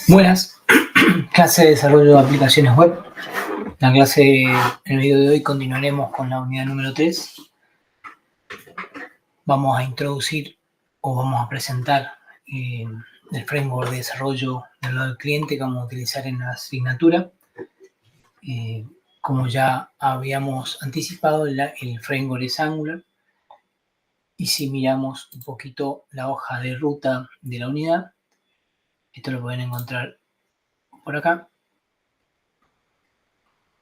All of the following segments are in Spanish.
Buenas, clase de desarrollo de aplicaciones web. En el video de hoy continuaremos con la unidad número 3. Vamos a introducir o vamos a presentar el framework de desarrollo del lado del cliente que vamos a utilizar en la asignatura. Como ya habíamos anticipado, el framework es Angular. Y si miramos un poquito la hoja de ruta de la unidad, esto lo pueden encontrar por acá,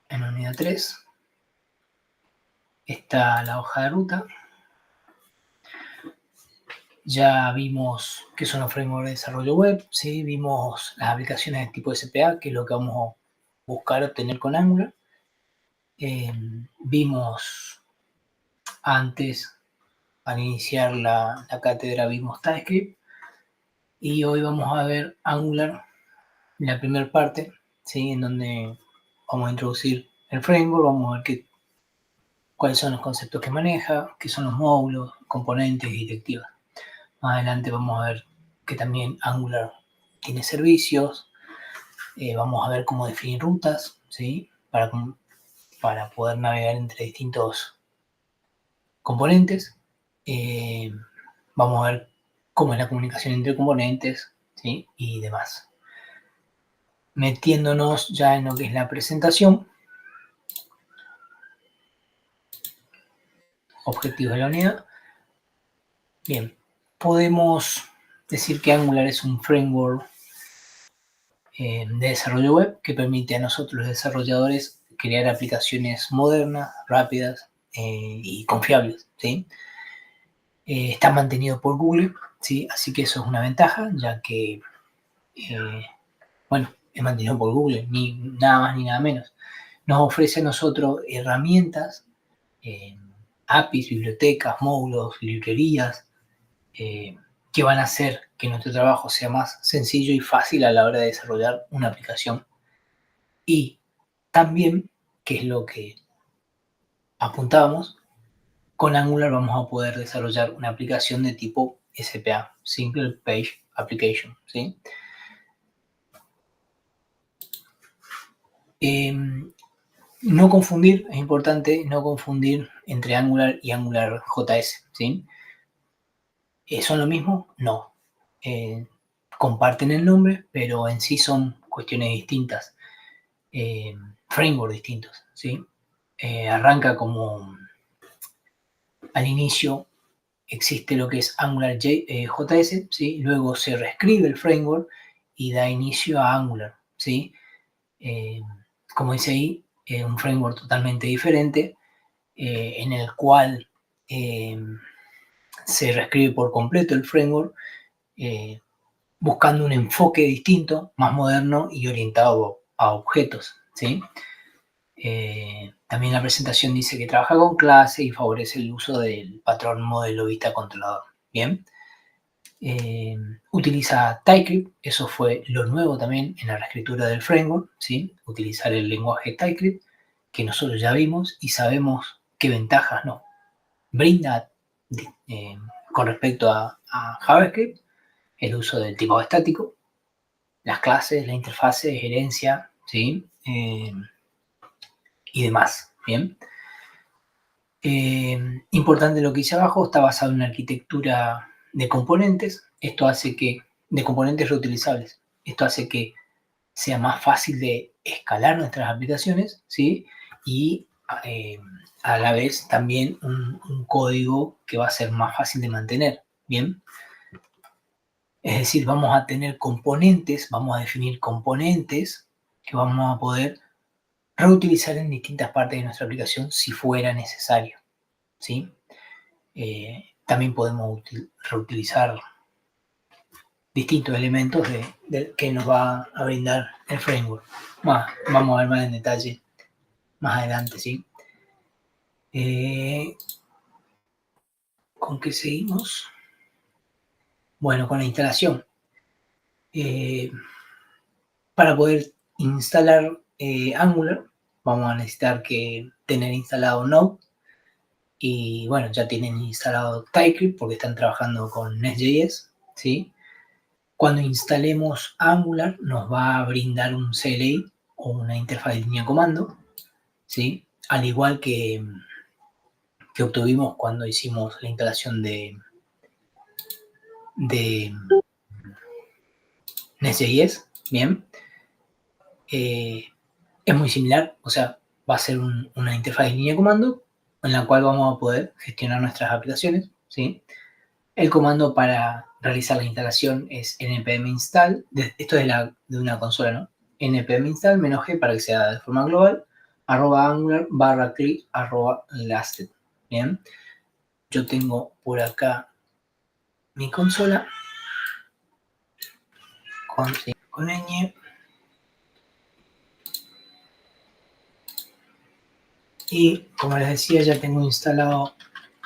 en la unidad 3. Está la hoja de ruta. Ya vimos qué son los frameworks de desarrollo web, ¿sí? Vimos las aplicaciones de tipo SPA, que es lo que vamos a buscar obtener con Angular. Vimos antes, al iniciar la cátedra, vimos TypeScript. Y hoy vamos a ver Angular, la primera parte, ¿sí? En donde vamos a introducir el framework, vamos a ver cuáles son los conceptos que maneja, qué son los módulos, componentes y directivas. Más adelante vamos a ver que también Angular tiene servicios. Vamos a ver cómo definir rutas, ¿sí? Para poder navegar entre distintos componentes. Vamos a ver cómo es la comunicación entre componentes, ¿sí? Y demás. Metiéndonos ya en lo que es la presentación. Objetivos de la unidad. Bien, podemos decir que Angular es un framework de desarrollo web que permite a nosotros los desarrolladores crear aplicaciones modernas, rápidas y confiables, ¿sí? Está mantenido por Google, ¿sí? Así que eso es una ventaja, ya que, es mantenido por Google, ni nada más ni nada menos. Nos ofrece a nosotros herramientas, APIs, bibliotecas, módulos, librerías, que van a hacer que nuestro trabajo sea más sencillo y fácil a la hora de desarrollar una aplicación. Y también, que es lo que apuntábamos, con Angular vamos a poder desarrollar una aplicación de tipo SPA, Single Page Application, ¿sí? No confundir, es importante no confundir entre Angular y Angular JS, ¿sí? ¿Son lo mismo? No. Comparten el nombre, pero en sí son cuestiones distintas, frameworks distintos, ¿sí? Arranca como al inicio existe lo que es Angular JS, ¿sí? Luego se reescribe el framework y da inicio a Angular, ¿sí? Como dice ahí, un framework totalmente diferente, en el cual se reescribe por completo el framework, buscando un enfoque distinto, más moderno y orientado a objetos, ¿sí? También la presentación dice que trabaja con clase y favorece el uso del patrón modelo vista controlador. Bien. Utiliza TypeScript, eso fue lo nuevo también en la reescritura del framework, ¿sí? Utilizar el lenguaje TypeScript, que nosotros ya vimos y sabemos qué ventajas nos brinda con respecto a JavaScript, el uso del tipado estático, las clases, la interfase, gerencia, ¿sí? Y demás, ¿bien? Importante lo que hice abajo, está basado en una arquitectura de componentes, de componentes reutilizables. Esto hace que sea más fácil de escalar nuestras aplicaciones, ¿sí? Y a la vez también un código que va a ser más fácil de mantener, ¿bien? Es decir, vamos a tener componentes, vamos a definir componentes que vamos a poder reutilizar en distintas partes de nuestra aplicación si fuera necesario, ¿sí? También podemos reutilizar distintos elementos que nos va a brindar el framework. Vamos a ver más en detalle más adelante, ¿sí? ¿Con qué seguimos? Bueno, con la instalación. Para poder instalar Angular, vamos a necesitar tener instalado Node. Y bueno, ya tienen instalado TypeScript porque están trabajando con Nest.js, ¿sí? Cuando instalemos Angular nos va a brindar un CLI o una interfaz de línea de comando, ¿sí? Al igual que obtuvimos cuando hicimos la instalación de Nest.js, bien. Es muy similar, o sea, va a ser una interfaz de línea de comando en la cual vamos a poder gestionar nuestras aplicaciones, ¿sí? El comando para realizar la instalación es npm install, esto es de una consola, ¿no? npm install -g para que sea de forma global, @angular /click lasted, ¿bien? Yo tengo por acá mi consola con ñ y como les decía ya tengo instalado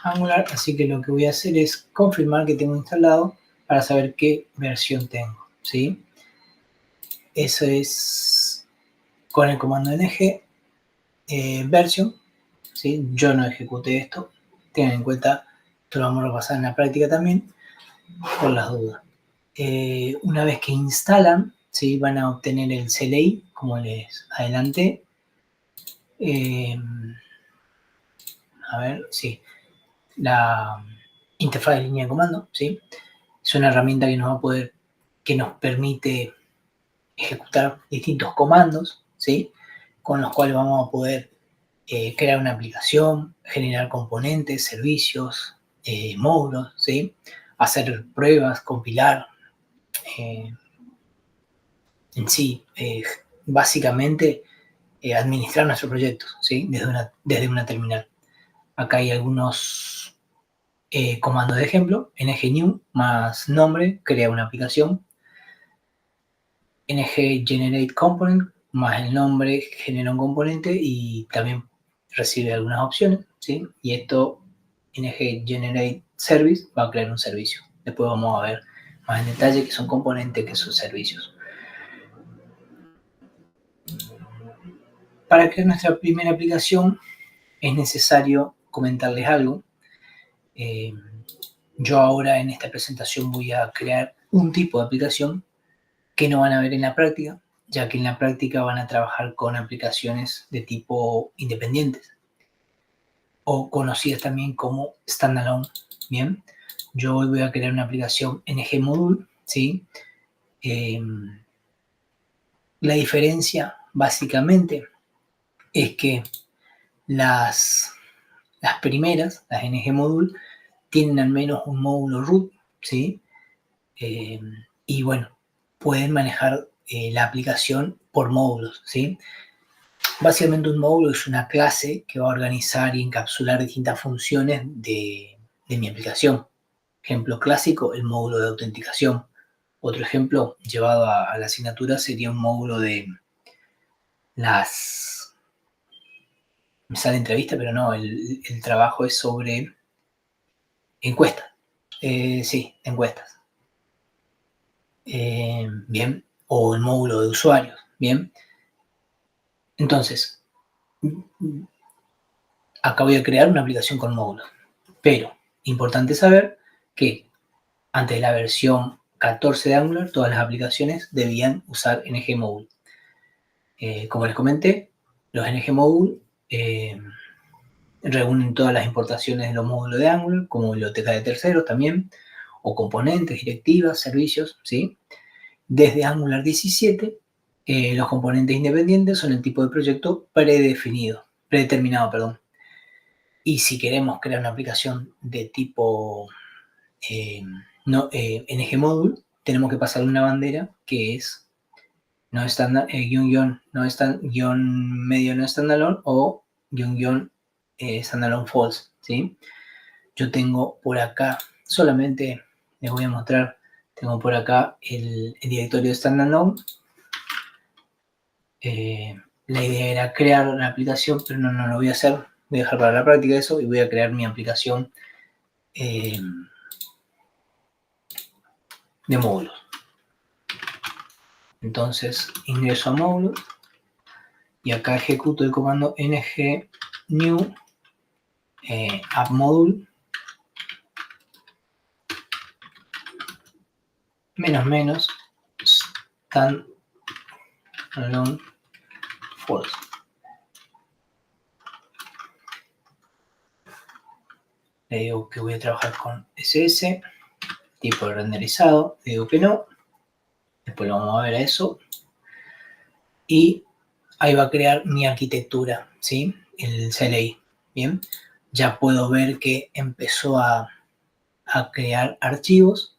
Angular, así que lo que voy a hacer es confirmar que tengo instalado para saber qué versión tengo, ¿sí? Eso es con el comando ng version, ¿sí? Yo no ejecuté esto, tengan en cuenta, esto lo vamos a repasar en la práctica también, por las dudas. Una vez que instalan, ¿sí? Van a obtener el CLI, como les adelanté. A ver, sí, la interfaz de línea de comando, ¿sí? Es una herramienta que nos permite ejecutar distintos comandos, ¿sí? Con los cuales vamos a poder crear una aplicación, generar componentes, servicios, módulos, ¿sí? Hacer pruebas, compilar, en sí, básicamente administrar nuestros proyectos, ¿sí? Desde una terminal. Acá hay algunos comandos de ejemplo: ng-new más nombre, crea una aplicación; ng-generate component más el nombre, genera un componente y también recibe algunas opciones, ¿sí? Y esto, ng-generate service, va a crear un servicio. Después vamos a ver más en detalle qué son componentes, qué son servicios. Para crear nuestra primera aplicación es necesario comentarles algo. Yo ahora en esta presentación voy a crear un tipo de aplicación que no van a ver en la práctica, ya que en la práctica van a trabajar con aplicaciones de tipo independientes o conocidas también como standalone. Bien, yo hoy voy a crear una aplicación ng-module, ¿sí? La diferencia básicamente es que las primeras, las ng-module, tienen al menos un módulo root, ¿sí? Y bueno, pueden manejar la aplicación por módulos, ¿sí? Básicamente un módulo es una clase que va a organizar y encapsular distintas funciones de mi aplicación. Ejemplo clásico, el módulo de autenticación. Otro ejemplo llevado a la asignatura sería un módulo de las... Me sale entrevista, pero no, el trabajo es sobre encuestas. Sí, encuestas. Bien, o el módulo de usuarios. Bien, entonces, acá voy a crear una aplicación con módulos, pero importante saber que antes de la versión 14 de Angular, todas las aplicaciones debían usar ng-module. Como les comenté, los ng-module reúnen todas las importaciones de los módulos de Angular, como biblioteca de terceros también, o componentes, directivas, servicios, ¿sí? Desde Angular 17, los componentes independientes son el tipo de proyecto predeterminado, perdón. Y si queremos crear una aplicación de tipo ng-module, tenemos que pasar una bandera que es no estándar, medio no standalone o standalone false, ¿sí? Yo tengo por acá, solamente les voy a mostrar, tengo por acá el directorio de standalone. La idea era crear una aplicación, pero no lo voy a hacer. Voy a dejar para la práctica eso y voy a crear mi aplicación de módulos. Entonces ingreso a módulos y acá ejecuto el comando ng-new app module menos standalone false. Le digo que voy a trabajar con SS, tipo de renderizado, le digo que no, después lo vamos a ver a eso, y ahí va a crear mi arquitectura, ¿sí? El CLI, ¿bien? Ya puedo ver que empezó a crear archivos.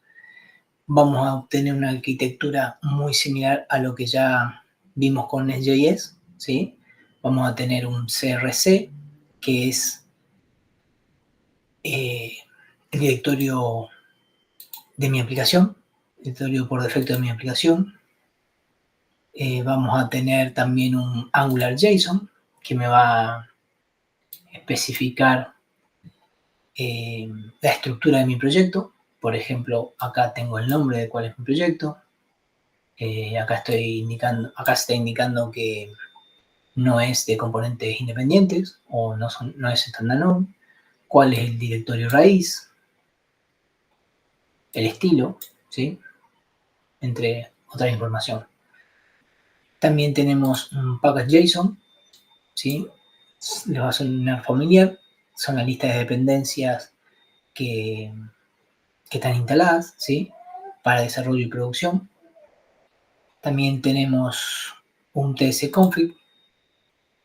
Vamos a obtener una arquitectura muy similar a lo que ya vimos con Nest.js, ¿sí? Vamos a tener un CRC, que es el directorio de mi aplicación, el directorio por defecto de mi aplicación. Vamos a tener también un AngularJSON, que me va a especificar la estructura de mi proyecto. Por ejemplo, acá tengo el nombre de cuál es mi proyecto. Acá está indicando que no es de componentes independientes o no es standalone. Cuál es el directorio raíz, el estilo, ¿sí? Entre otra información. También tenemos un package.json, ¿sí? Les va a sonar familiar. Son la lista de dependencias que están instaladas, ¿sí? Para desarrollo y producción. También tenemos un tsconfig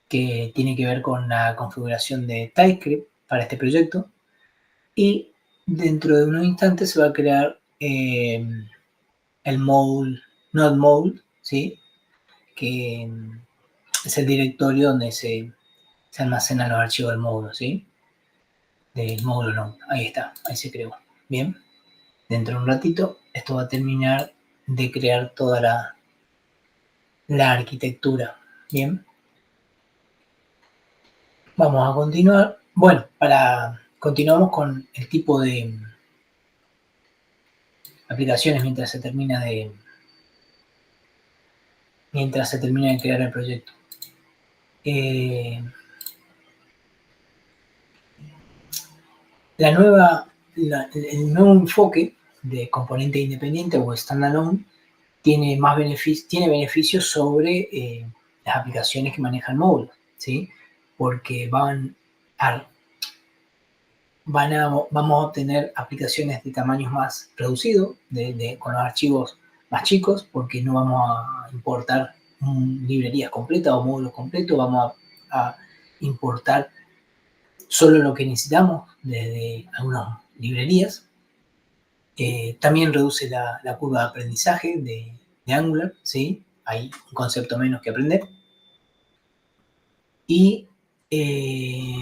que tiene que ver con la configuración de TypeScript para este proyecto. Y dentro de unos instantes se va a crear el módulo, node módulo, ¿sí? Que es el directorio donde se almacenan los archivos del módulo, ¿sí? Del módulo node. Ahí está, ahí se creó. Bien, dentro de un ratito esto va a terminar de crear toda la arquitectura. Bien, vamos a continuar. Bueno, continuamos con el tipo de aplicaciones mientras se termina de crear el proyecto. El nuevo enfoque de componente independiente o standalone tiene beneficios sobre las aplicaciones que manejan módulos, ¿sí? Porque vamos a obtener aplicaciones de tamaños más reducidos, con los archivos más chicos, porque no vamos a importar librerías completas o módulos completos, vamos a importar solo lo que necesitamos desde algunas librerías. También reduce la curva de aprendizaje de Angular, ¿sí? Hay un concepto menos que aprender. Y,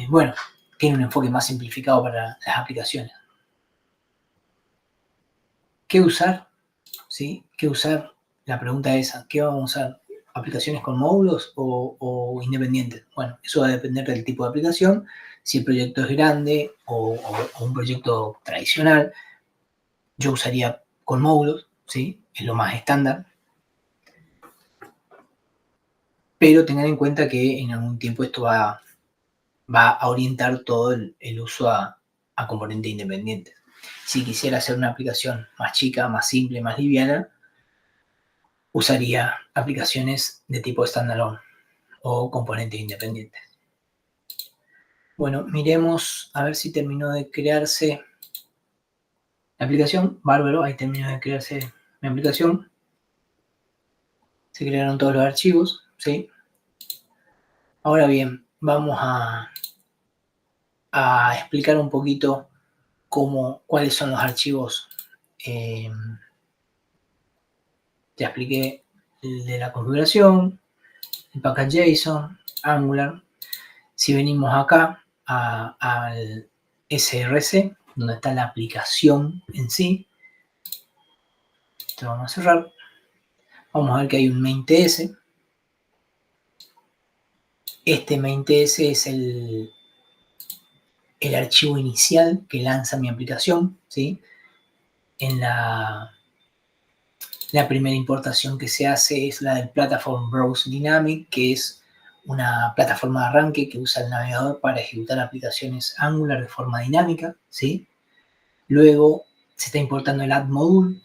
bueno, tiene un enfoque más simplificado para las aplicaciones. ¿Qué usar? ¿Sí? ¿Qué usar? La pregunta es esa, ¿qué vamos a usar? ¿Aplicaciones con módulos o independientes? Bueno, eso va a depender del tipo de aplicación. Si el proyecto es grande o un proyecto tradicional, yo usaría con módulos, ¿sí? Es lo más estándar. Pero tengan en cuenta que en algún tiempo esto va a orientar todo el uso a componentes independientes. Si quisiera hacer una aplicación más chica, más simple, más liviana, usaría aplicaciones de tipo standalone o componentes independientes. Bueno, miremos a ver si terminó de crearse la aplicación. Bárbaro, ahí terminó de crearse mi aplicación. Se crearon todos los archivos, ¿sí? Ahora bien, vamos a explicar un poquito cuáles son los archivos. Ya expliqué el de la configuración, el package.json, Angular. Si venimos acá al SRC, donde está la aplicación en sí, esto vamos a cerrar. Vamos a ver que hay un main.ts. Este main.ts es el archivo inicial que lanza mi aplicación, ¿sí? En la primera importación que se hace es la del Platform Browse Dynamic, que es una plataforma de arranque que usa el navegador para ejecutar aplicaciones Angular de forma dinámica, ¿sí? Luego se está importando el add module,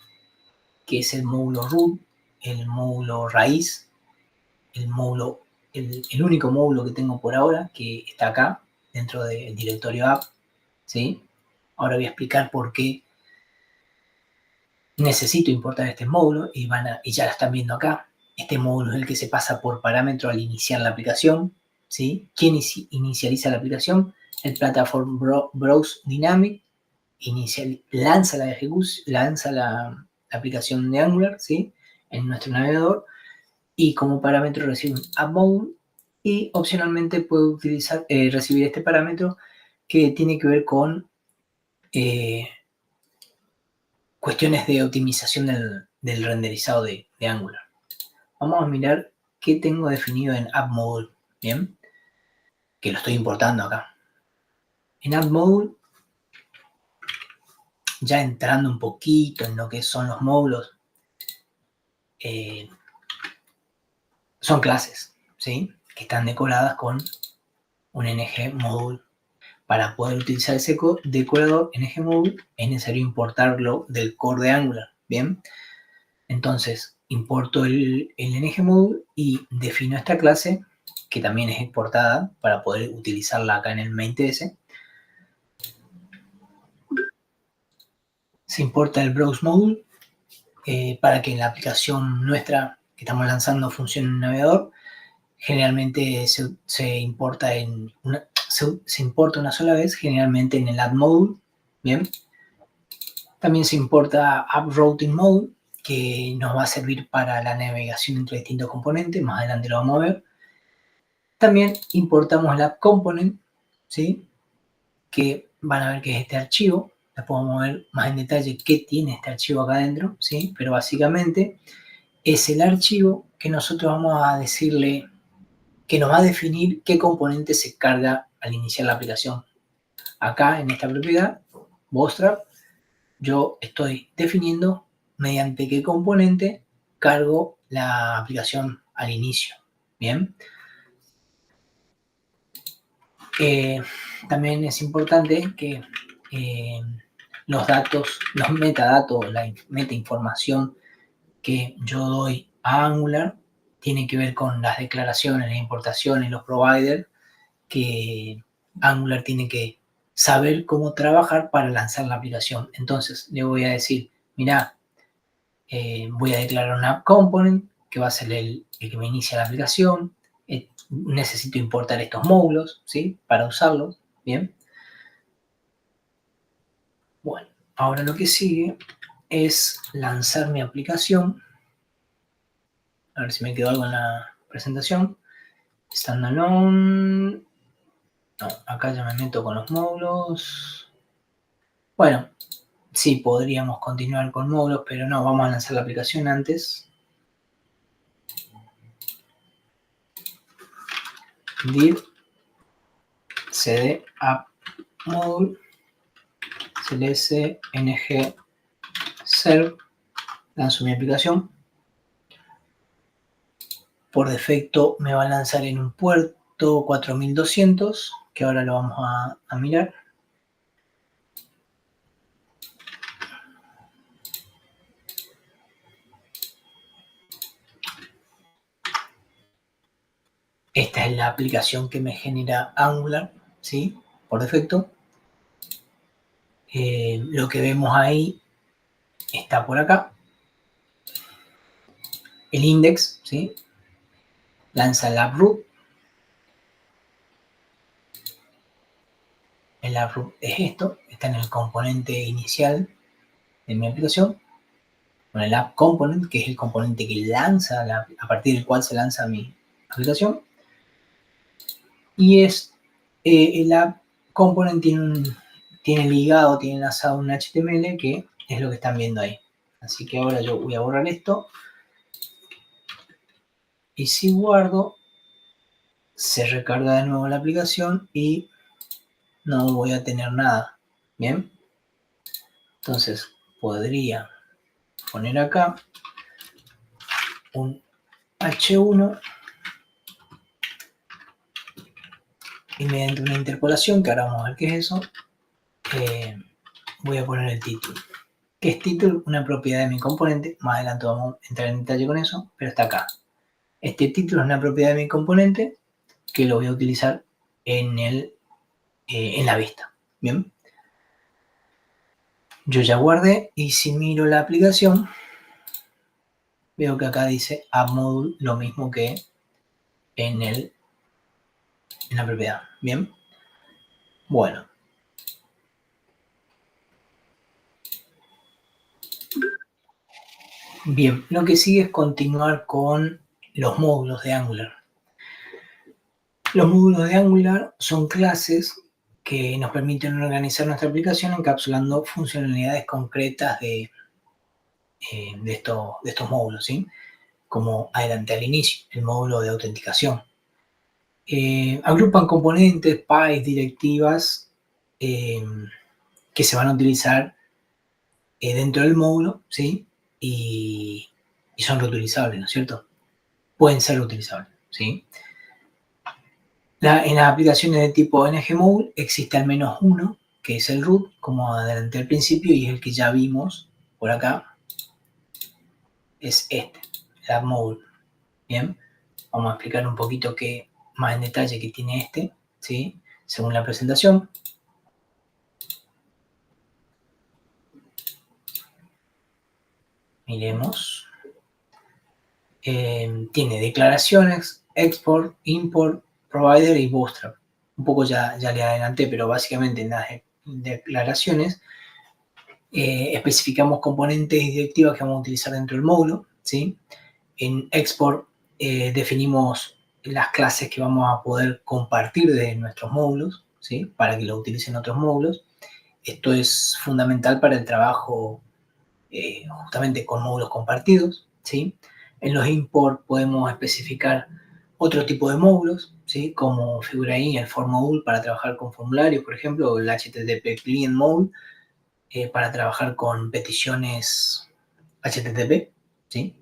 que es el módulo root, el módulo raíz, el único módulo que tengo por ahora, que está acá, dentro del directorio app, ¿sí? Ahora voy a explicar por qué necesito importar este módulo y ya lo están viendo acá. Este módulo es el que se pasa por parámetro al iniciar la aplicación, ¿sí? ¿Quién inicializa la aplicación? El Platform Browse Dynamic lanza la aplicación de Angular, ¿sí? En nuestro navegador, y como parámetro recibe un app mode, y opcionalmente puede recibir este parámetro que tiene que ver con cuestiones de optimización del renderizado de Angular. Vamos a mirar qué tengo definido en app mode, ¿bien? Que lo estoy importando acá. En app mode, ya entrando un poquito en lo que son los módulos, son clases, ¿sí? Que están decoradas con un ng module. Para poder utilizar ese decorador ng module es necesario importarlo del core de Angular, ¿bien? Entonces, importo el ng module y defino esta clase, que también es exportada para poder utilizarla acá en el main.ts. Se importa el browse module para que la aplicación nuestra que estamos lanzando funcione en el navegador. Generalmente se importa una sola vez, generalmente en el add module, ¿bien? También se importa app routing mode, que nos va a servir para la navegación entre distintos componentes, más adelante lo vamos a ver. También importamos la app component, ¿sí? Que van a ver que es este archivo. Después vamos a ver más en detalle qué tiene este archivo acá adentro, ¿sí? Pero básicamente es el archivo que nosotros vamos a decirle, que nos va a definir qué componente se carga al iniciar la aplicación. Acá en esta propiedad, Bootstrap, yo estoy definiendo mediante qué componente cargo la aplicación al inicio. Bien. También es importante que los datos, los metadatos, la metainformación que yo doy a Angular tiene que ver con las declaraciones, las importaciones, los providers, que Angular tiene que saber cómo trabajar para lanzar la aplicación. Entonces le voy a decir, mira, voy a declarar una app component que va a ser el que me inicia la aplicación. Necesito importar estos módulos, ¿sí? Para usarlos, ¿bien? Bueno, ahora lo que sigue es lanzar mi aplicación. A ver si me quedó algo en la presentación. Standalone. No, acá ya me meto con los módulos. Bueno, sí, podríamos continuar con módulos, pero no, vamos a lanzar la aplicación antes. Div cd app module cls ng serve, lanzo mi aplicación. Por defecto me va a lanzar en un puerto 4200, que ahora lo vamos a mirar. Esta es la aplicación que me genera Angular, ¿sí? Por defecto. Lo que vemos ahí está por acá. El index, ¿sí? Lanza el app root. El app root es esto, está en el componente inicial de mi aplicación. Con el app component, que es el componente que lanza, a partir del cual se lanza mi aplicación. Y el app component tiene ligado, tiene enlazado un HTML, que es lo que están viendo ahí. Así que ahora yo voy a borrar esto. Y si guardo, se recarga de nuevo la aplicación y no voy a tener nada. Bien. Entonces podría poner acá un H1 y mediante una interpolación, que ahora vamos a ver qué es eso, voy a poner el título. ¿Qué es título? Una propiedad de mi componente. Más adelante vamos a entrar en detalle con eso, pero está acá. Este título es una propiedad de mi componente que lo voy a utilizar en la vista. Bien. Yo ya guardé y si miro la aplicación, veo que acá dice AppModule lo mismo que en la propiedad. Bien. Bueno. Bien, lo que sigue es continuar con los módulos de Angular. Los módulos de Angular son clases que nos permiten organizar nuestra aplicación encapsulando funcionalidades concretas de estos módulos, ¿sí? Como adelanté al inicio, el módulo de autenticación. Agrupan componentes, pipes, directivas que se van a utilizar dentro del módulo, ¿sí? Y son reutilizables, ¿no es cierto? Pueden ser reutilizables, ¿sí? En las aplicaciones de tipo ngModule existe al menos uno, que es el root, como adelanté al principio, y es el que ya vimos por acá, es este, el AppModule. Bien, vamos a explicar un poquito más en detalle qué tiene este, ¿sí? Según la presentación. Miremos. Tiene declaraciones, export, import, provider y bootstrap. Un poco ya le adelanté, pero básicamente en las declaraciones especificamos componentes y directivas que vamos a utilizar dentro del módulo, ¿sí? En export definimos las clases que vamos a poder compartir de nuestros módulos, ¿sí? Para que lo utilicen otros módulos. Esto es fundamental para el trabajo justamente con módulos compartidos, ¿sí? En los import podemos especificar otro tipo de módulos, ¿sí? Como figura ahí el form module para trabajar con formularios, por ejemplo, o el HTTP client module para trabajar con peticiones HTTP, ¿sí?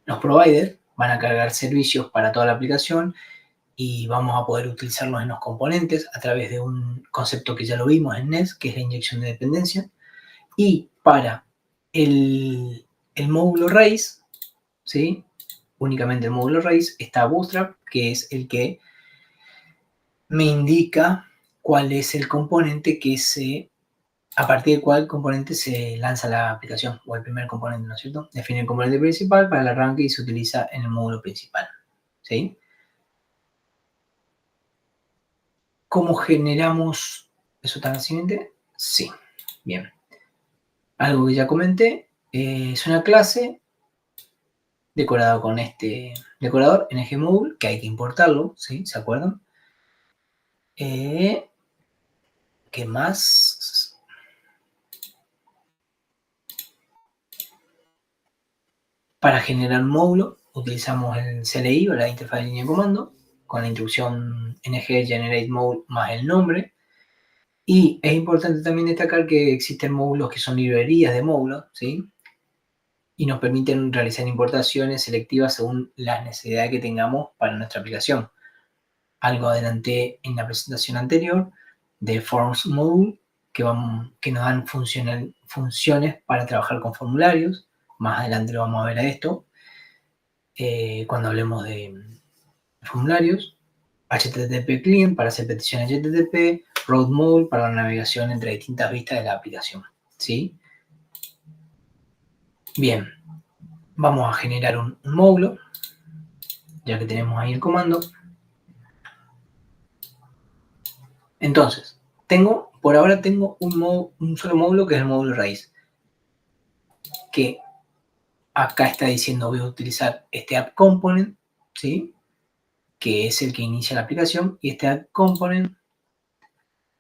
Los providers van a cargar servicios para toda la aplicación y vamos a poder utilizarlos en los componentes a través de un concepto que ya lo vimos en NES, que es la inyección de dependencia. Y para el módulo raíz, ¿sí? Únicamente el módulo raíz está Bootstrap, que es el que me indica cuál es el componente a partir del cual componente se lanza la aplicación, o el primer componente, ¿no es cierto? Define el componente principal para el arranque y se utiliza en el módulo principal, ¿sí? ¿Cómo generamos eso tan siguiente? Sí, bien. Algo que ya comenté, es una clase decorada con este decorador ngModule, que hay que importarlo, ¿sí? ¿Se acuerdan? ¿Qué más? Para generar un módulo utilizamos el CLI o la interfaz de línea de comando con la instrucción ng generate module más el nombre. Y es importante también destacar que existen módulos que son librerías de módulos, ¿sí? Y nos permiten realizar importaciones selectivas según las necesidades que tengamos para nuestra aplicación. Algo adelanté en la presentación anterior de Forms Module, que nos dan funciones para trabajar con formularios. Más adelante lo vamos a ver a esto, cuando hablemos de formularios. HTTP Client para hacer peticiones HTTP, Road Module para la navegación entre distintas vistas de la aplicación, ¿sí? Bien, vamos a generar un módulo, ya que tenemos ahí el comando. Entonces, por ahora tengo un solo módulo, que es el módulo raíz, que acá está diciendo voy a utilizar este app component, ¿sí? Que es el que inicia la aplicación, y este app component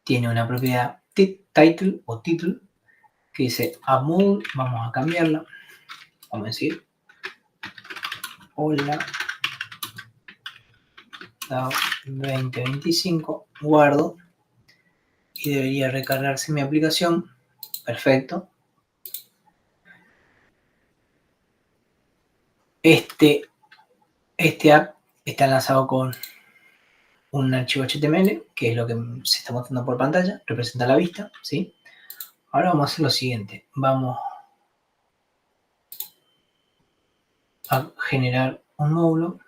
tiene una propiedad title o título que dice app module. Vamos a cambiarla, vamos a decir hola 2025, guardo y debería recargarse mi aplicación. Perfecto. Este app está enlazado con un archivo HTML, que es lo que se está mostrando por pantalla, representa la vista, ¿sí? Ahora vamos a hacer lo siguiente. Vamos a generar un módulo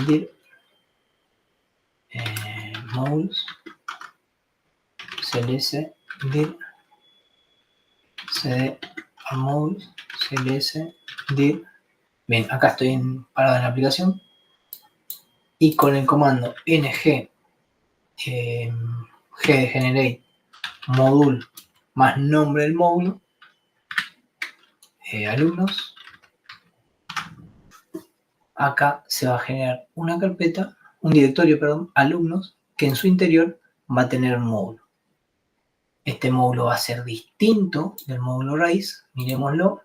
dir modules cls dir cd a modules cls dir. Bien, acá estoy parado en la aplicación y con el comando ng g de generate module más nombre del módulo, alumnos, acá se va a generar una carpeta, un directorio, perdón, alumnos, que en su interior va a tener un módulo. Este módulo va a ser distinto del módulo raíz, miremoslo.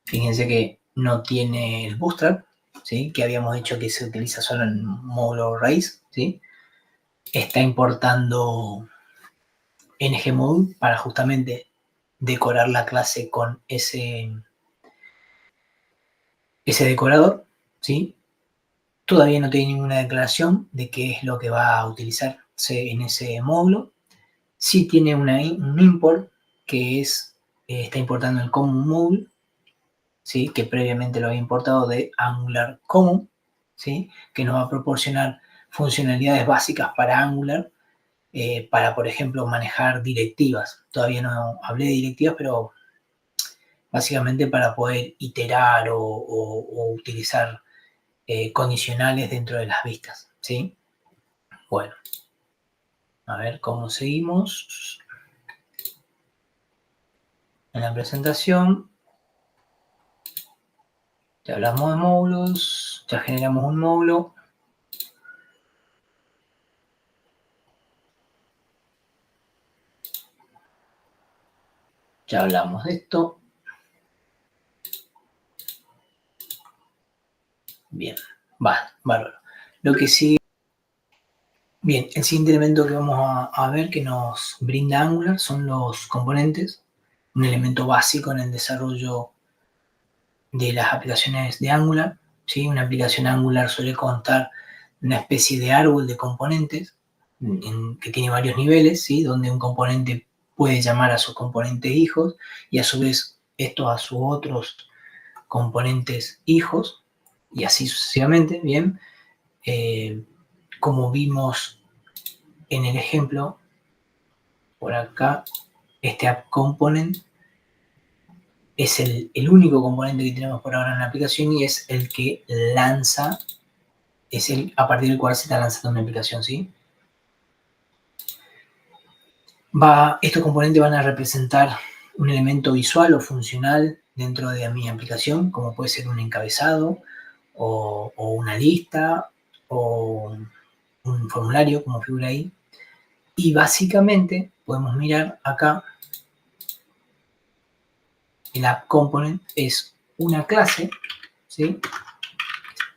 Fíjense que no tiene el bootstrap, ¿sí? Que habíamos dicho que se utiliza solo en módulo raíz, ¿sí? Está importando ngModule para justamente decorar la clase con ese decorador, ¿sí? Todavía no tiene ninguna declaración de qué es lo que va a utilizarse en ese módulo. Sí tiene un import que está importando el common module, ¿sí? Que previamente lo había importado de Angular Common, ¿sí? Que nos va a proporcionar funcionalidades básicas para Angular, para, por ejemplo, manejar directivas. Todavía no hablé de directivas, pero básicamente para poder iterar o utilizar condicionales dentro de las vistas, ¿sí? Bueno, a ver cómo seguimos en la presentación. Ya hablamos de módulos, ya generamos un módulo. Ya hablamos de esto. Bien, bárbaro. Lo que sigue. Bien, el siguiente elemento que vamos a ver que nos brinda Angular son los componentes, un elemento básico en el desarrollo de las aplicaciones de Angular, ¿sí? Una aplicación Angular suele contar una especie de árbol de componentes que tiene varios niveles, ¿sí? Donde un componente puede llamar a sus componentes hijos y a su vez estos a sus otros componentes hijos y así sucesivamente, ¿bien? Como vimos en el ejemplo, por acá, este app component es el único componente que tenemos por ahora en la aplicación y es el que lanza, es el a partir del cual se está lanzando una aplicación, ¿sí? Estos componentes van a representar un elemento visual o funcional dentro de mi aplicación, como puede ser un encabezado o una lista o un formulario, como figura ahí. Y básicamente podemos mirar acá, el app component es una clase, ¿sí?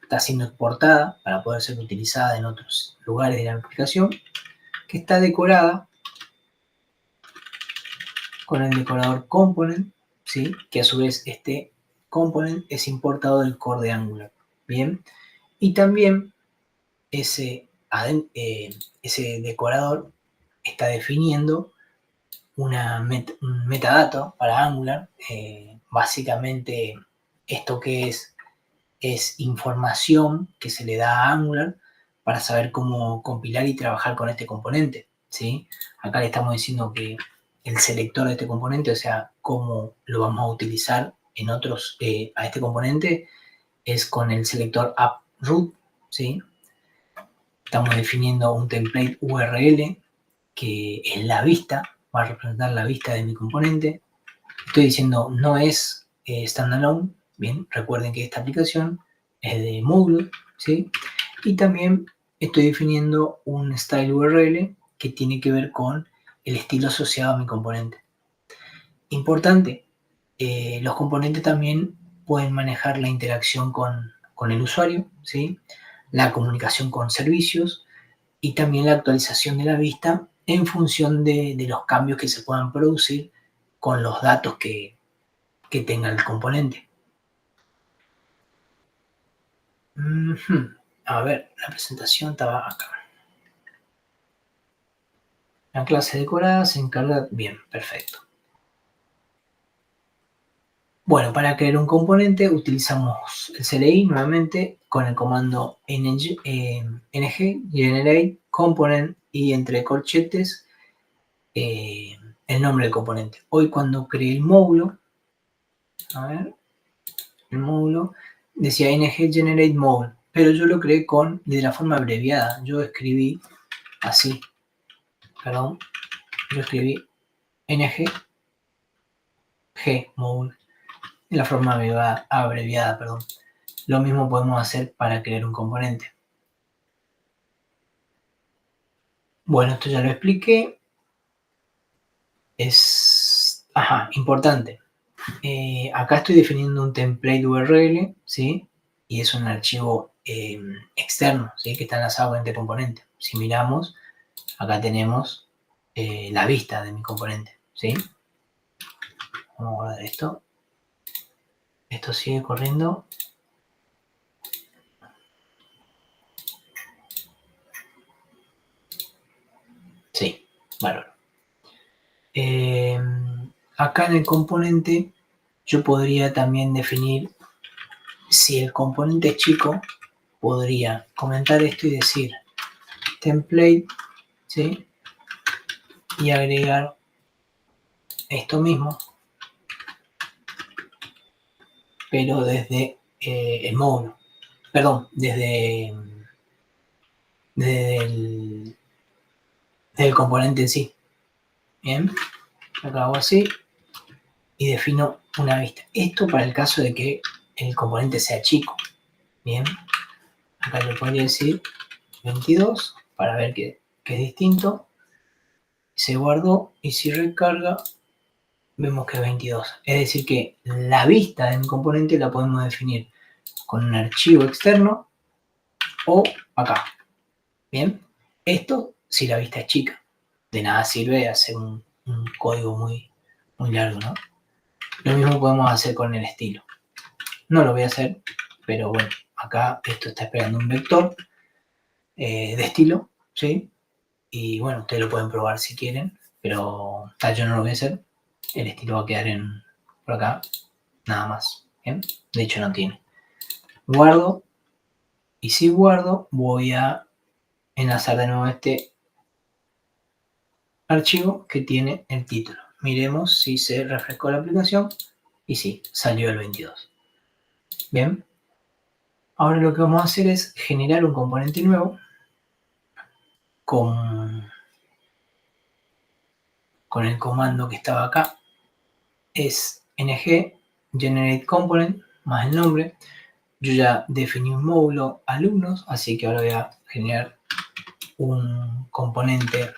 Está siendo exportada para poder ser utilizada en otros lugares de la aplicación, que está decorada con el decorador component, ¿sí? Que a su vez este component es importado del core de Angular, ¿bien? Y también ese decorador está definiendo un metadato para Angular. Básicamente esto que es información que se le da a Angular para saber cómo compilar y trabajar con este componente, ¿sí? Acá le estamos diciendo que el selector de este componente, o sea, cómo lo vamos a utilizar en otros, a este componente, es con el selector app_root, ¿sí? Estamos definiendo un template URL que es la vista, va a representar la vista de mi componente. Estoy diciendo no es standalone, bien, recuerden que esta aplicación es de módulo, ¿sí? Y también estoy definiendo un style URL que tiene que ver con el estilo asociado a mi componente. Importante, los componentes también pueden manejar la interacción con el usuario, ¿sí? La comunicación con servicios y también la actualización de la vista en función de los cambios que se puedan producir con los datos que tenga el componente. A ver, la presentación estaba acá. La clase decorada se encarga... Bien, perfecto. Bueno, para crear un componente utilizamos el CLI nuevamente con el comando ng generate component y entre corchetes el nombre del componente. Hoy cuando creé el módulo, a ver, el módulo decía ng generate módulo, pero yo lo creé de la forma abreviada. Yo escribí así, perdón, yo escribí ng g módulo de la forma abreviada, perdón. Lo mismo podemos hacer para crear un componente. Bueno, esto ya lo expliqué. Es importante. Acá estoy definiendo un template URL, ¿sí? Y es un archivo externo, ¿sí? Que está enlazado con este componente. Si miramos, acá tenemos la vista de mi componente, ¿sí? Vamos a guardar esto. Esto sigue corriendo. Sí, bárbaro. Acá en el componente yo podría también definir, si el componente es chico, podría comentar esto y decir template, ¿sí? Y agregar esto mismo, pero desde el módulo, perdón, desde el componente en sí. Bien, acá hago así y defino una vista. Esto para el caso de que el componente sea chico. Bien, acá le podría decir 22 para ver que es distinto. Se guardó y si recarga vemos que es 22. Es decir que la vista de un componente la podemos definir con un archivo externo o acá. Bien, esto si la vista es chica. De nada sirve hacer un código muy largo, ¿no? Lo mismo podemos hacer con el estilo. No lo voy a hacer, pero bueno, acá esto está esperando un vector de estilo, ¿sí? Y bueno, ustedes lo pueden probar si quieren, pero yo no lo voy a hacer. El estilo va a quedar por acá, nada más. ¿Bien? De hecho no tiene. Guardo, y si guardo, voy a enlazar de nuevo este archivo que tiene el título. Miremos si se refrescó la aplicación y sí, salió el 22. Bien. Ahora lo que vamos a hacer es generar un componente nuevo con el comando que estaba acá. Es ng generate component más el nombre. Yo ya definí un módulo alumnos, así que ahora voy a generar un componente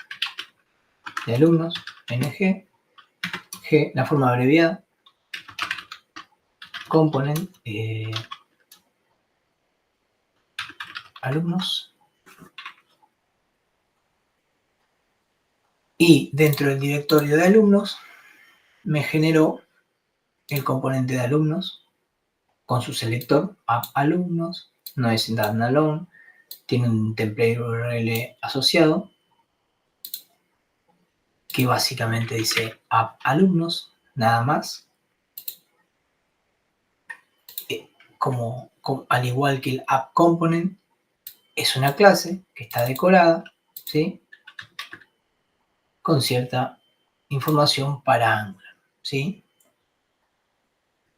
de alumnos, ng, g, la forma abreviada, component, alumnos, y dentro del directorio de alumnos me generó el componente de alumnos con su selector app alumnos, no es standalone, tiene un template URL asociado que básicamente dice app alumnos, nada más. Al igual que el app component, es una clase que está decorada, ¿sí? Con cierta información para Angular, ¿sí?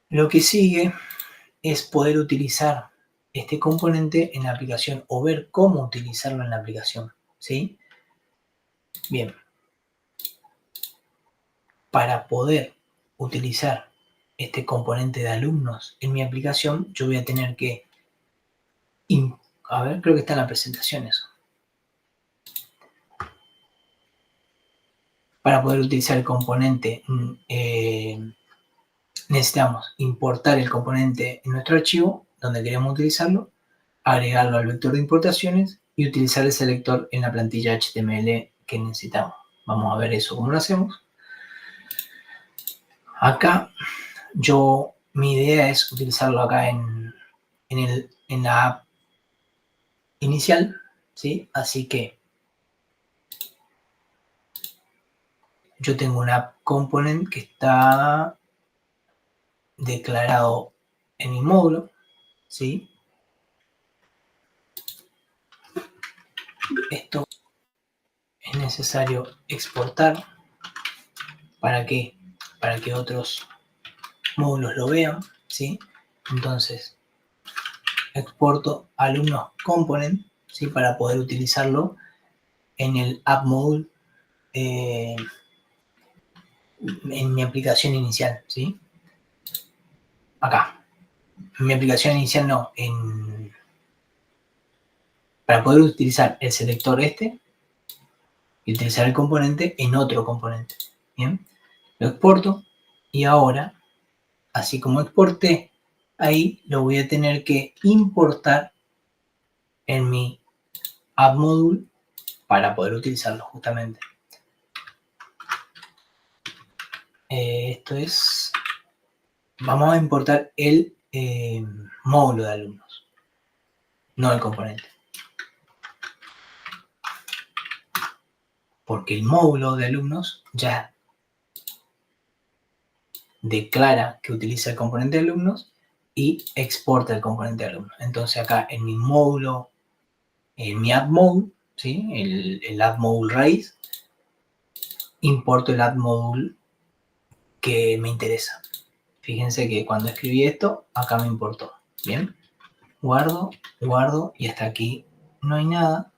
Lo que sigue es poder utilizar este componente en la aplicación o ver cómo utilizarlo en la aplicación, ¿sí? Bien. Para poder utilizar este componente de alumnos en mi aplicación, yo voy a tener que... A ver, creo que está en la presentación eso. Para poder utilizar el componente, necesitamos importar el componente en nuestro archivo, donde queremos utilizarlo, agregarlo al vector de importaciones y utilizar el selector en la plantilla HTML que necesitamos. Vamos a ver eso, cómo lo hacemos. Acá, mi idea es utilizarlo acá en la app inicial, ¿sí? Así que yo tengo un app component que está declarado en mi módulo, ¿sí? Esto es necesario exportar. ¿Para qué? Para que otros módulos lo vean, ¿sí? Entonces, exporto alumnos component, ¿sí? Para poder utilizarlo en el app module, en mi aplicación inicial, ¿sí? Acá. En mi aplicación inicial no, para poder utilizar el selector este y utilizar el componente en otro componente. Bien, lo exporto y ahora, así como exporté, ahí lo voy a tener que importar en mi app module para poder utilizarlo justamente. Esto es, vamos a importar el módulo de alumnos, no el componente. Porque el módulo de alumnos ya declara que utiliza el componente de alumnos y exporta el componente de alumnos. Entonces acá en mi módulo, en mi app module, ¿sí? el app module raíz, importo el app module que me interesa. Fíjense que cuando escribí esto, acá me importó. Bien, guardo y hasta aquí no hay nada.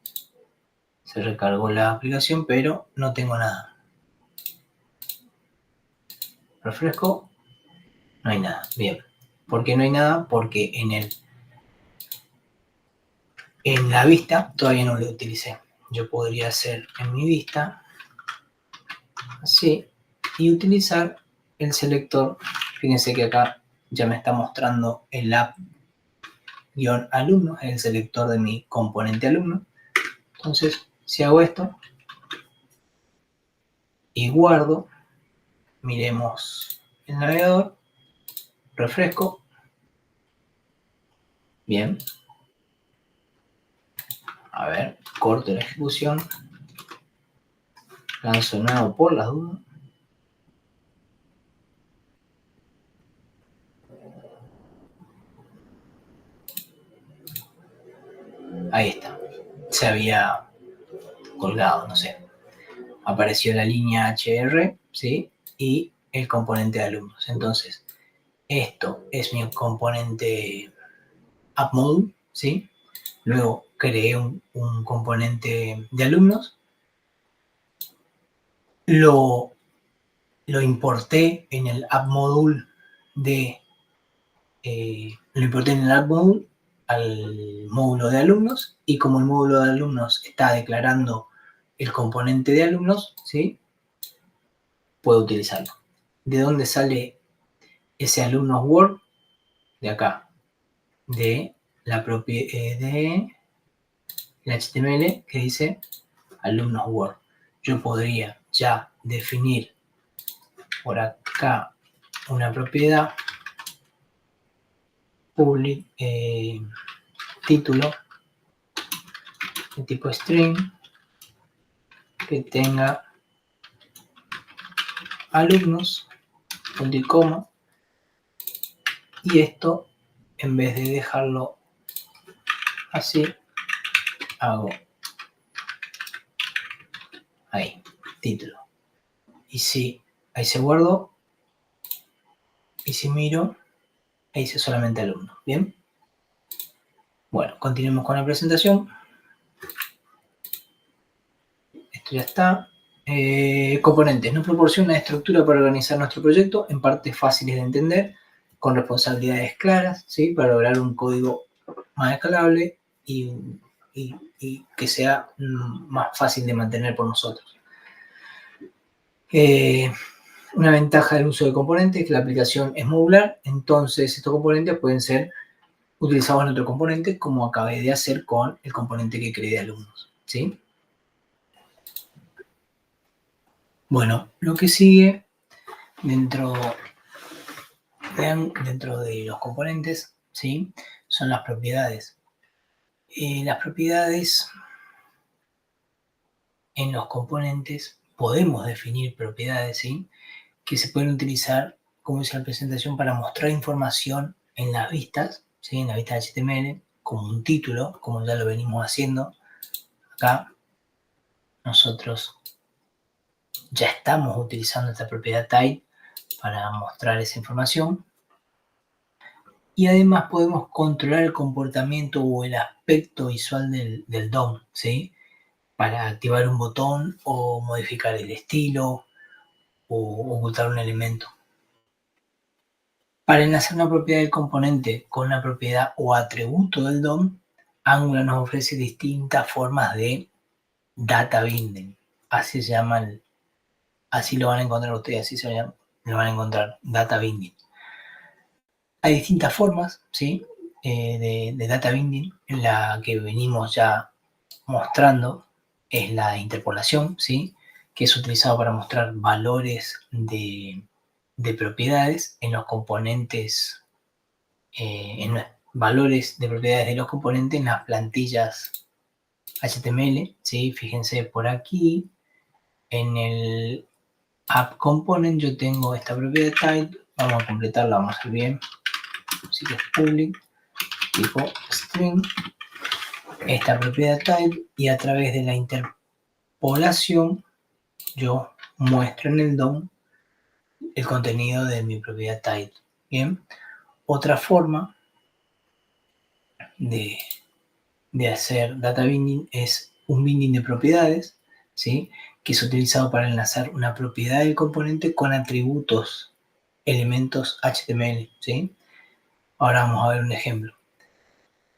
Se recargó la aplicación, pero no tengo nada. Refresco, no hay nada. Bien, ¿por qué no hay nada? Porque en la vista todavía no lo utilicé. Yo podría hacer en mi vista así y utilizar el selector. Fíjense que acá ya me está mostrando el app-alumnos, el selector de mi componente alumno. Entonces, si hago esto y guardo, miremos el navegador, refresco, bien, a ver, corto la ejecución, lanzo nuevo por las dudas. Ahí está, se había colgado, no sé. Apareció la línea HR, ¿sí? Y el componente de alumnos. Entonces, esto es mi componente app module, ¿sí? Luego creé un componente de alumnos, lo importé en el app module lo importé en el app module al módulo de alumnos y como el módulo de alumnos está declarando el componente de alumnos, ¿sí? Puedo utilizarlo. ¿De dónde sale ese alumnos Word? De acá, de la propiedad de HTML que dice alumnos Word. Yo podría ya definir por acá una propiedad public título de tipo string que tenga alumnos, punto y coma, y esto en vez de dejarlo así, hago ahí, título. Y si ahí se guardó, y si miro, ahí dice solamente alumnos. Bien. Bueno, continuemos con la presentación. Esto ya está. Componentes. Nos proporciona una estructura para organizar nuestro proyecto en partes fáciles de entender, con responsabilidades claras, ¿sí? Para lograr un código más escalable y que sea más fácil de mantener por nosotros. Una ventaja del uso de componentes es que la aplicación es modular, entonces estos componentes pueden ser utilizados en otro componente, como acabé de hacer con el componente que creé de alumnos, ¿sí? Bueno, lo que sigue dentro de los componentes, ¿sí? Son las propiedades. Las propiedades en los componentes podemos definir propiedades, ¿sí? Que se pueden utilizar, como dice la presentación, para mostrar información en las vistas, ¿sí? En la vista de HTML, como un título, como ya lo venimos haciendo. Acá nosotros ya estamos utilizando esta propiedad type para mostrar esa información. Y además podemos controlar el comportamiento o el aspecto visual del DOM, ¿sí? Para activar un botón o modificar el estilo o ocultar un elemento. Para enlazar una propiedad del componente con una propiedad o atributo del DOM, Angular nos ofrece distintas formas de data binding. Así se llaman, así lo van a encontrar ustedes, así se llaman, lo van a encontrar, data binding. Hay distintas formas, ¿sí? De data binding. La que venimos ya mostrando es la interpolación, ¿sí? Que es utilizado para mostrar valores de propiedades en los componentes, en valores de propiedades de los componentes en las plantillas HTML, ¿sí? Fíjense por aquí, en el app component yo tengo esta propiedad type, vamos a completarla, vamos a hacer bien, así que es public, tipo string, esta propiedad type, y a través de la interpolación yo muestro en el DOM el contenido de mi propiedad type. Bien, otra forma de hacer data binding es un binding de propiedades, ¿sí? Que es utilizado para enlazar una propiedad del componente con atributos, elementos HTML, ¿sí? Ahora vamos a ver un ejemplo.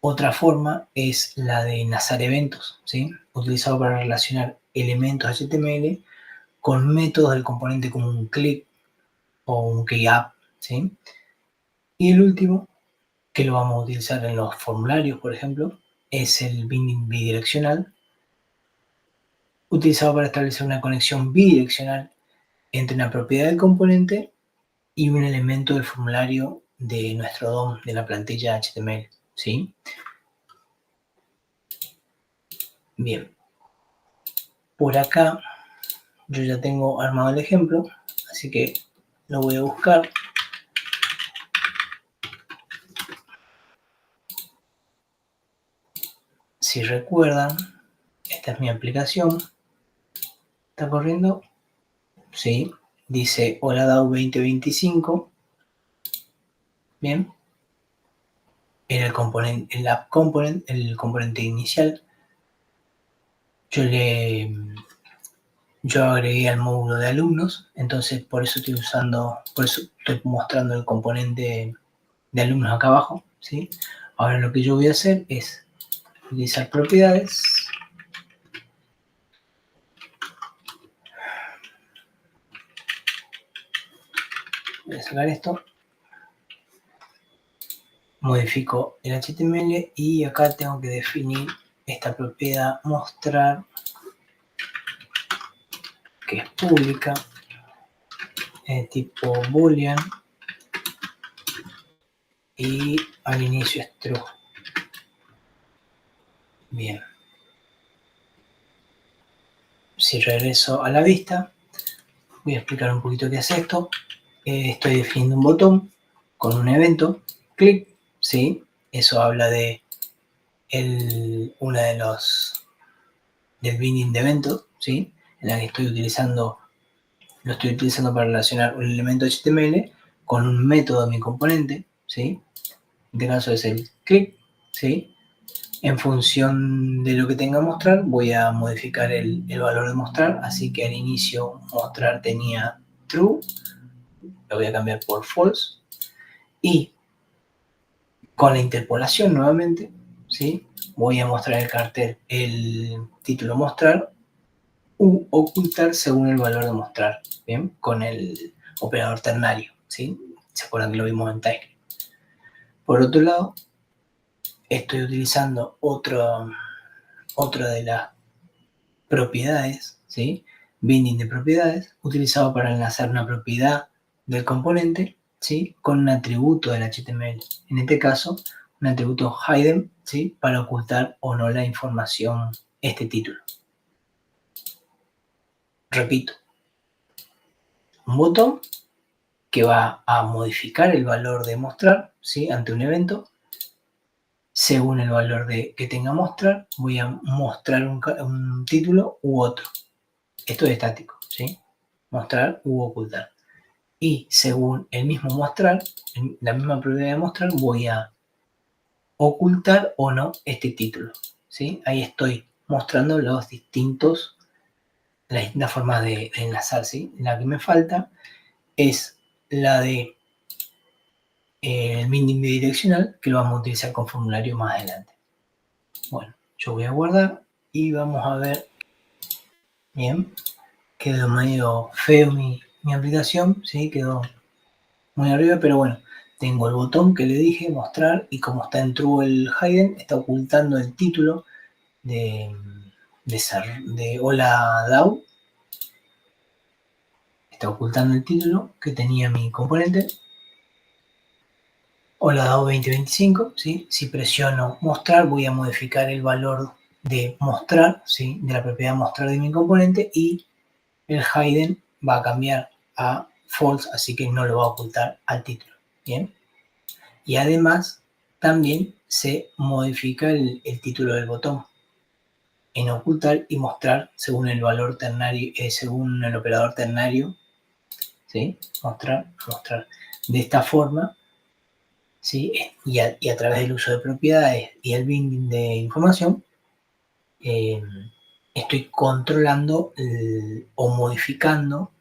Otra forma es la de enlazar eventos, ¿sí? Utilizado para relacionar elementos HTML con métodos del componente como un click o un keyApp, ¿sí? Y el último, que lo vamos a utilizar en los formularios, por ejemplo, es el binding bidireccional, utilizado para establecer una conexión bidireccional entre una propiedad del componente y un elemento del formulario de nuestro DOM, de la plantilla HTML, ¿sí? Bien, por acá yo ya tengo armado el ejemplo, así que lo voy a buscar. Si recuerdan, esta es mi aplicación. ¿Está corriendo? Sí. Dice Hola DAO 2025. Bien. Era el componente, el app component, el componente inicial. Yo agregué al módulo de alumnos, entonces por eso estoy mostrando el componente de alumnos acá abajo, ¿sí? Ahora lo que yo voy a hacer es utilizar propiedades. Voy a sacar esto. Modifico el HTML y acá tengo que definir esta propiedad mostrar, que es pública, tipo boolean, y al inicio es true. Bien. Si regreso a la vista, voy a explicar un poquito qué es esto. Estoy definiendo un botón con un evento, clic, ¿sí? Eso habla de una de los del binding de eventos, ¿sí? En la que lo estoy utilizando para relacionar un elemento HTML con un método de mi componente, ¿sí? En este caso es el click, ¿sí? En función de lo que tenga mostrar, voy a modificar el valor de mostrar, así que al inicio mostrar tenía true, lo voy a cambiar por false, y con la interpolación nuevamente, ¿sí? Voy a mostrar el cartel, el título mostrar, u ocultar según el valor de mostrar, ¿bien? Con el operador ternario, ¿sí? ¿Se acuerdan que lo vimos en TypeScript? Por otro lado, estoy utilizando otra de las propiedades, ¿sí? Binding de propiedades, utilizado para enlazar una propiedad del componente, ¿sí? Con un atributo del HTML. En este caso, un atributo hidden, ¿sí? Para ocultar o no la información, este título. Repito, un botón que va a modificar el valor de mostrar, ¿sí? Ante un evento. Según el valor que tenga mostrar, voy a mostrar un título u otro. Esto es estático, ¿sí? Mostrar u ocultar. Y según el mismo mostrar, la misma propiedad de mostrar, voy a ocultar o no este título, ¿sí? Ahí estoy mostrando las distintas formas de enlazar, ¿sí? La que me falta es la de el binding bidireccional, que lo vamos a utilizar con formulario más adelante. Bueno, yo voy a guardar y vamos a ver. Bien, quedó medio feo mi aplicación, ¿sí? Quedó muy arriba, pero bueno, tengo el botón que le dije, mostrar, y como está en true el hidden, está ocultando el título de, de Hola DAO. Está ocultando el título que tenía mi componente. Hola DAO 2025, ¿sí? Si presiono mostrar, voy a modificar el valor de mostrar, ¿sí? De la propiedad mostrar de mi componente, y el hidden va a cambiar a false, así que no lo va a ocultar al título. Bien. Y además también se modifica el título del botón en ocultar y mostrar según el valor ternario, según el operador ternario, ¿sí? Mostrar. De esta forma, ¿sí? Y a través del uso de propiedades y el binding de información, estoy controlando o modificando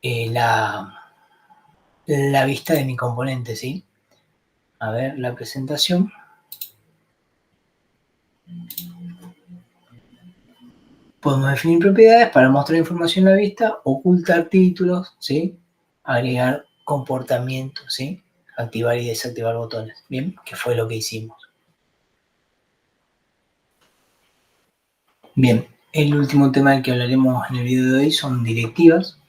la vista de mi componente, ¿sí? A ver la presentación. Podemos definir propiedades para mostrar información a la vista, ocultar títulos, ¿sí? Agregar comportamiento, ¿sí? Activar y desactivar botones. Bien, que fue lo que hicimos. Bien, el último tema del que hablaremos en el video de hoy son directivas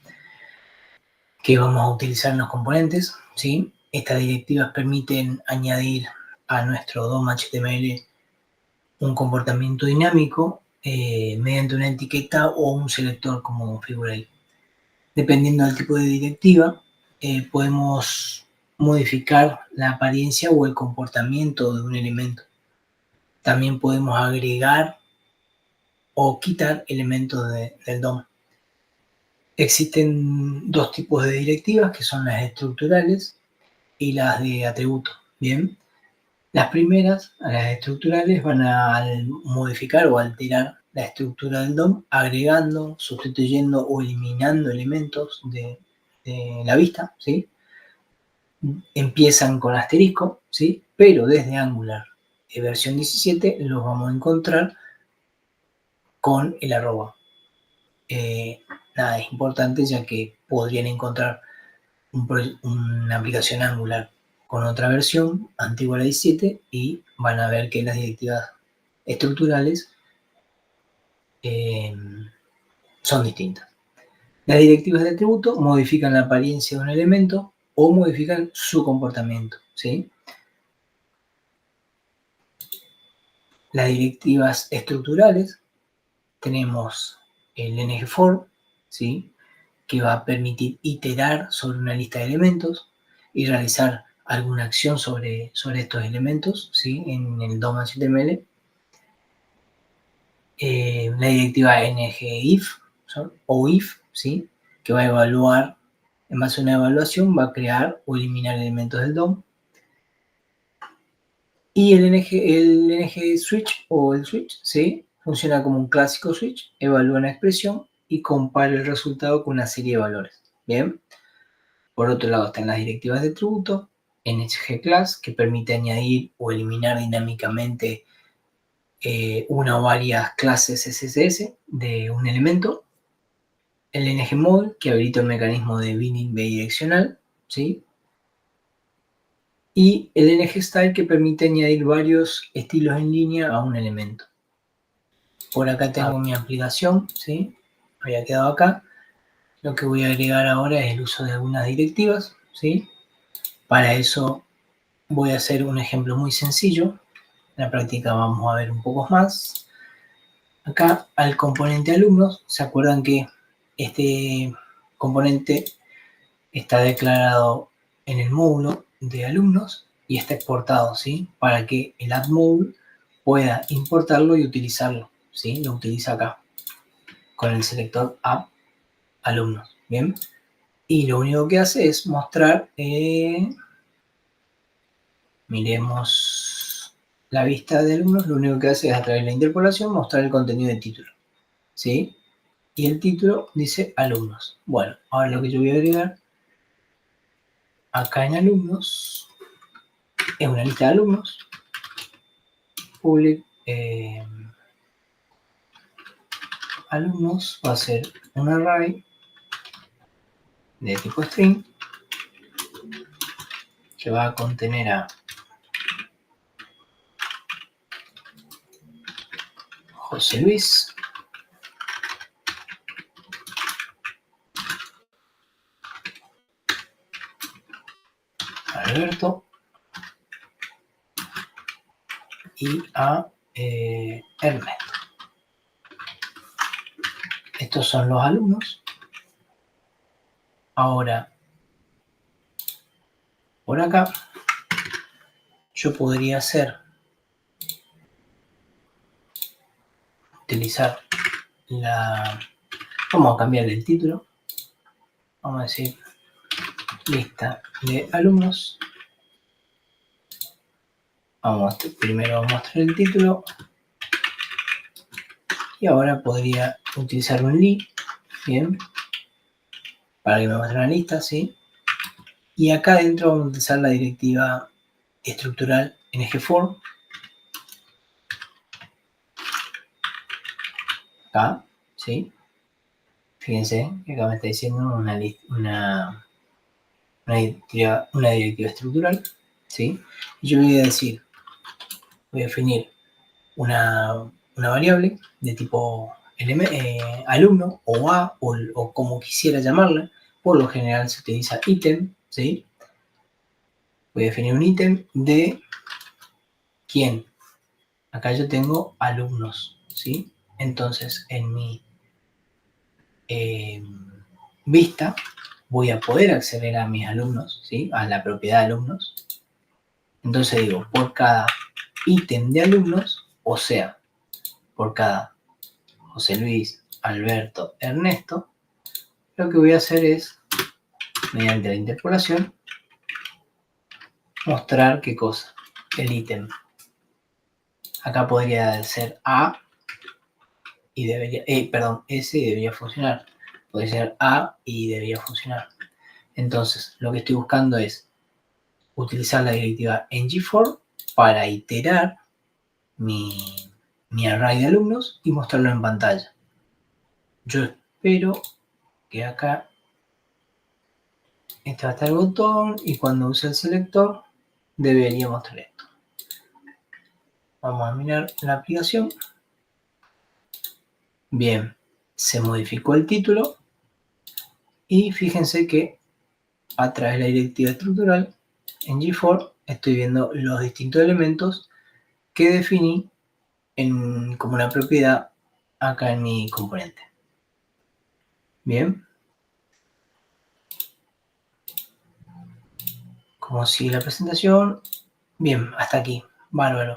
que vamos a utilizar en los componentes, ¿sí? Estas directivas permiten añadir a nuestro DOM HTML un comportamiento dinámico mediante una etiqueta o un selector, como figura ahí. Dependiendo del tipo de directiva, podemos modificar la apariencia o el comportamiento de un elemento. También podemos agregar o quitar elementos del DOM. Existen dos tipos de directivas, que son las estructurales y las de atributo. Bien, las primeras, las estructurales, van a modificar o alterar la estructura del DOM, agregando, sustituyendo o eliminando elementos de la vista, ¿sí? Empiezan con asterisco, ¿sí? Pero desde Angular versión 17 los vamos a encontrar con el arroba. Nada, es importante, ya que podrían encontrar una aplicación Angular con otra versión antigua a la 17 y van a ver que las directivas estructurales son distintas. Las directivas de atributo modifican la apariencia de un elemento o modifican su comportamiento, ¿sí? Las directivas estructurales, tenemos el ng_for, ¿sí? Que va a permitir iterar sobre una lista de elementos y realizar alguna acción sobre estos elementos, ¿sí? En el DOM HTML. La directiva ngIf o if, ¿sí? Que va a evaluar, en base a una evaluación, va a crear o eliminar elementos del DOM. Y el ng switch o el switch, ¿sí? Funciona como un clásico switch, evalúa una expresión y compara el resultado con una serie de valores. Bien. Por otro lado están las directivas de atributo, ngClass, que permite añadir o eliminar dinámicamente una o varias clases SSS de un elemento. El ngModel, que habilita un mecanismo de binding bidireccional, ¿sí? Y el ngStyle, que permite añadir varios estilos en línea a un elemento. Por acá tengo mi aplicación, ¿sí? Había quedado acá. Lo que voy a agregar ahora es el uso de algunas directivas, ¿sí? Para eso voy a hacer un ejemplo muy sencillo. En la práctica vamos a ver un poco más. Acá al componente alumnos, ¿se acuerdan que este componente está declarado en el módulo de alumnos y está exportado, ¿sí? Para que el add módulo pueda importarlo y utilizarlo, ¿sí? Lo utiliza acá con el selector app alumnos, ¿bien? Y lo único que hace es mostrar, miremos la vista de alumnos, lo único que hace es a través de la interpolación mostrar el contenido del título, ¿sí? Y el título dice alumnos. Bueno, ahora lo que yo voy a agregar acá en alumnos es una lista de alumnos, public, alumnos va a ser un array de tipo string que va a contener a José Luis, Alberto y a Ernesto. Estos son los alumnos. Ahora, por acá, yo podría utilizar vamos a cambiar el título, vamos a decir lista de alumnos, primero vamos a mostrar el título y ahora podría utilizar un li, bien, para que me muestre una lista, ¿sí? Y acá adentro vamos a utilizar la directiva estructural ngFor, acá, ¿sí? Fíjense que acá me está diciendo una directiva estructural, ¿sí? Y yo voy a decir, voy a definir una variable de tipo alumno o A o como quisiera llamarla. Por lo general se utiliza ítem, ¿sí? Voy a definir un ítem de quién. Acá yo tengo alumnos, ¿sí? Entonces en mi vista voy a poder acceder a mis alumnos, ¿sí? A la propiedad de alumnos. Entonces digo, por cada ítem de alumnos, o sea, por cada José Luis, Alberto, Ernesto, lo que voy a hacer es, mediante la interpolación, mostrar qué cosa, el ítem. Acá podría ser A y debería, perdón, S y debería funcionar. Podría ser A y debería funcionar. Entonces, lo que estoy buscando es utilizar la directiva ngFor para iterar mi array de alumnos y mostrarlo en pantalla. Yo espero que acá este va a estar el botón y cuando use el selector debería mostrar esto. Vamos a mirar la aplicación. Bien, se modificó el título y fíjense que a través de la directiva estructural en ngFor estoy viendo los distintos elementos que definí como una propiedad acá en mi componente. Bien. ¿Cómo sigue la presentación? Bien, hasta aquí. Bárbaro.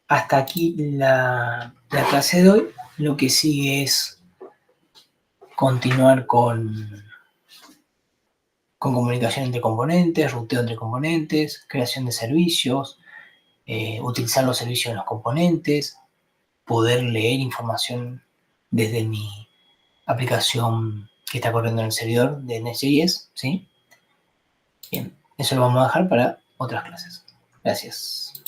Hasta aquí la clase de hoy. Lo que sigue es continuar con comunicación entre componentes, ruteo entre componentes, creación de servicios, utilizar los servicios de los componentes, poder leer información desde mi aplicación que está corriendo en el servidor de Next.js, ¿sí? Bien, eso lo vamos a dejar para otras clases. Gracias.